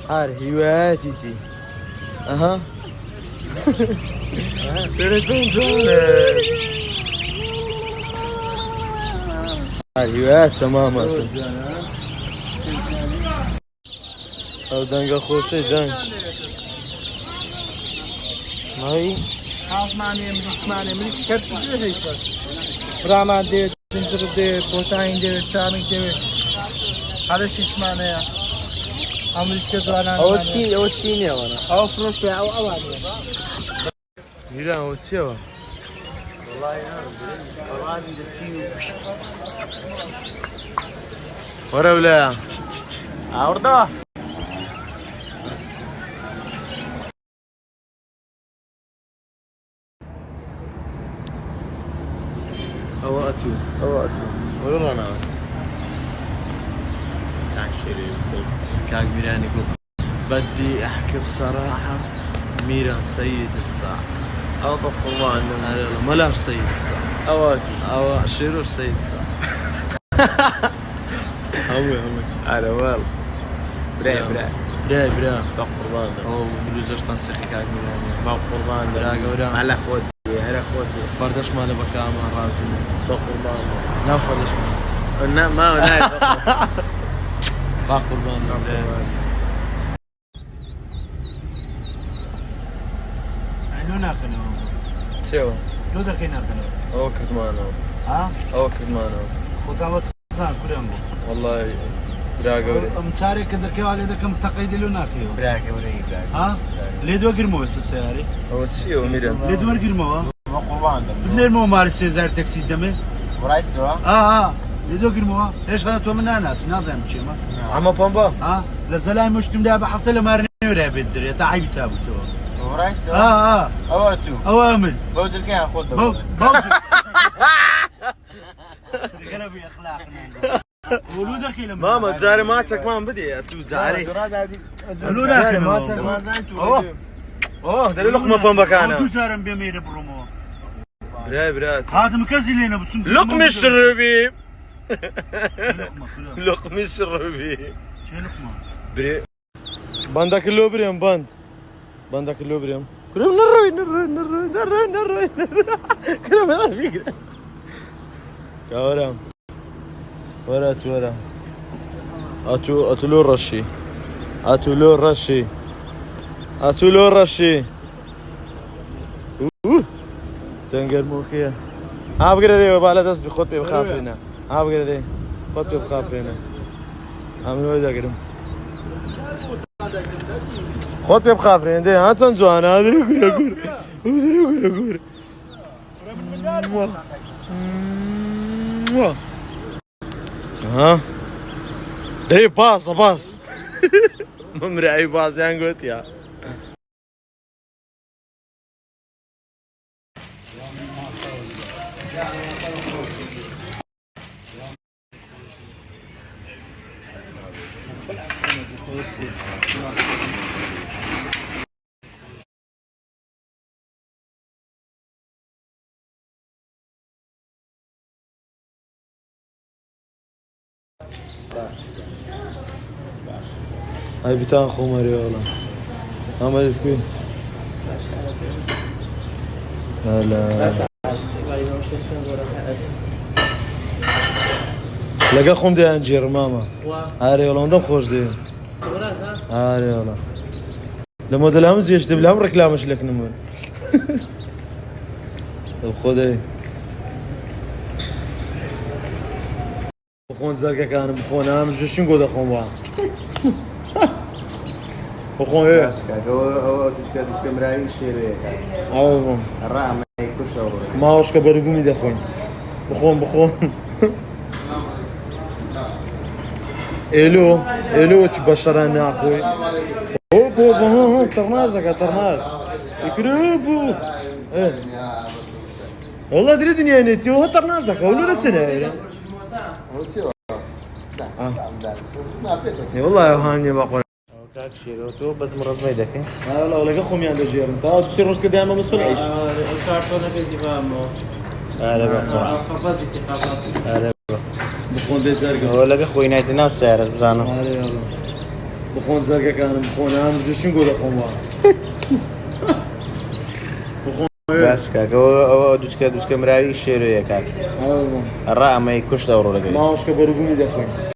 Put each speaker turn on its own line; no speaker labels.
هر هواياتي اها ترى زنزانة هوايات تماما او دنگا خوشي دنگ هاي
خلاص معني مش كرت هيك بس رامان دي تنزل دي بوتاين دي شامن دي هذا شيء معناه عملش كذا انا
اول شيء يا وانا
او فروش او اواني
يلا اول شيء والله ورا ولا
عورده
اواتو والله ناس كاك ميراني يقول بدي احكي بصراحة ميران سيد الساعة
او قربان
هذا ملاش سيد الساعة
اواتو
شيرور سيد الساعة همي
على والله
برا
قربان
او بلوزش تنسخي كاك ميراني
ما قربان
برا قورا
على خود هلا خود
فردش ماله بكامل رازي
قربان
لا فردش ماله
ما هناك
باق قربان
لو ناكلو
شو
لو ذاك ناكلو
او كرمانو
ها
او كرمانو
وتابت سان كلهم
والله برا قوري
مشاري كدر كيو على ذاك متقيد لو ناكيو
برا قوري
ها ليدو قرمو بس السياري
او شيء ميران
ليدو قرمو
ما قربان
بدنا مو مال سيزار تاكسي دمي
ورايس رو
ليدو قرمو ايش غلطوا من ناس نازم شيما
عمو بامبا
لزلاي مشتم ده بحفظ له مارني ولا بدري تعيب تابتو
ورايس رو اوتو
اوامل
بوجل كان خد
بوجل قلبي اخلاقنا ولودك لما
ماما جاري ماتك ما بدي تو جاري
ولودك
اوه دلو لقمه بامبا كان
تو جارم بيمير برومو
برا
هذا مكزي لنا بتسم
لقمه الشربي
لقمه
لقمه الشربي
شو لقمه
بري بندك اللوبريم بندك اللوبريم كرم نروي كرم انا فكره يا ورام ورا اتولو رشي سنجر موكيا بقرا دي بالا دس بخطي بخافينا بقرا دي خطي بخافينا عامل وين ذاكرم خطي بخافينا دي ها تنزوانا ادري ها دري باص ممري اي باص يعني قلت يا هاي بتاع خمري والله عملت كوين لا لقى خم دي انجير ماما هاري والله عندهم خوش دي هاري والله لما دلهم زيش دبلهم ركلامش لك نمون طب خذي بخون زرقا كان بخون انا مش شنو نقول اخون واحد بخون ايه
او دوسكا مراي شيري
ايوه
الرام يكشوا
ما هوش كبرقومي دخون بخون الو تبشرنا اخوي هو ترناز يكربو والله دري دنيا نتي هو ترناز لك اولو السنه والله يا هاني بقول
كاك شيرو تو بس مرزمه دك
لا والله لقى خم يعني جير انت تصير رشك دائما مسؤول عيش
الكرتون في دفاعه
لا بقى
قفاز
لا
بخون دي زرقاء
ولا بخوي نايت نفس سعر بزانه
بخۆن زەرگەکانم بخۆن ئەم ژشین گۆ دەخۆمەوە
باش کاکەوە ئەوە دوچکە مراوی شێروەیە کاک
ئەوە
ڕا ئەمەی کوشت ئەوڕۆ لەگەی
ماوەشکە بەروبوومی دەخۆین